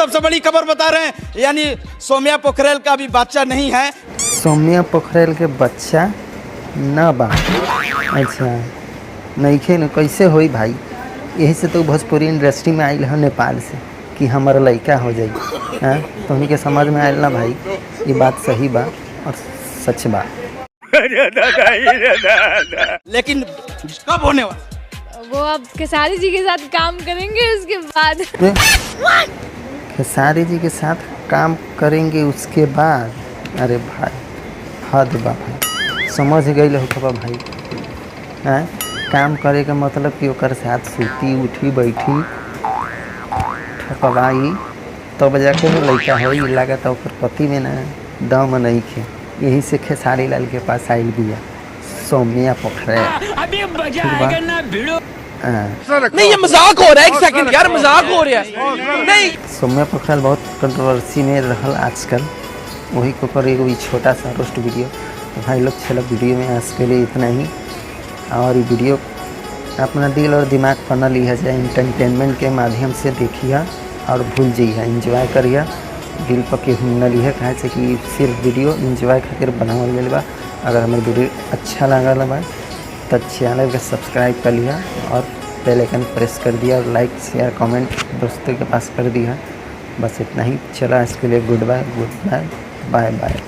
सबसे बड़ी खबर बता रहे हैं, यानी सौम्या पोखरेल का अभी बच्चा नहीं है। सौम्या पोखरेल के बच्चा न बा? अच्छा नहीं खे न, कैसे होई भाई? यही से तो भोजपुरी इंडस्ट्री में आयल है नेपाल से कि हमारा लड़का हो जाए। हाँ तो उन्हीं के समझ में आयल ना भाई, ये बात सही बा और सच बा। लेकिन कब होने वाला? वो अब खेसारी जी के साथ काम करेंगे उसके बाद। खेसारी जी के साथ काम करेंगे उसके बाद? अरे भाई हद बा भाई, समझ गई हो खबा भाई। हाँ काम करे का मतलब कि ओकर साथ सूती उठी बैठी ठकवाई तब जाके लड़का हो। लगा तो ओकर पति में ना दम नहीं खे, यही से खेसारी लाल के पास आयल बिया सौम्या पोखरेल। नहीं ये मजाक हो रहा है, एक सेकंड यार, मजाक हो रहा है। नहीं सौम्या पोखरेल बहुत कंट्रोवर्सी में रहल आजकल, वही को कर एगो छोटा सा रोस्ट वीडियो। तो भाई लोग चलो वीडियो में आज के लिए इतना ही, और ये वीडियो अपना दिल और दिमाग पर न लिया जाए, इंटरटेनमेंट के माध्यम से देखिए और भूल जाइए, इंजॉय करिए, दिल पर केहू न लिहे, कहे से कि सिर्फ वीडियो इंजॉय खातिर बनावल गया बा। अगर हमारे वीडियो अच्छा लगल बा तो चैनल के सब्सक्राइब कर लिया और बेल आइकन प्रेस कर दिया और लाइक शेयर कमेंट दोस्तों के पास कर दिया। बस इतना ही, चला इसके लिए गुड बाय बाय बाय।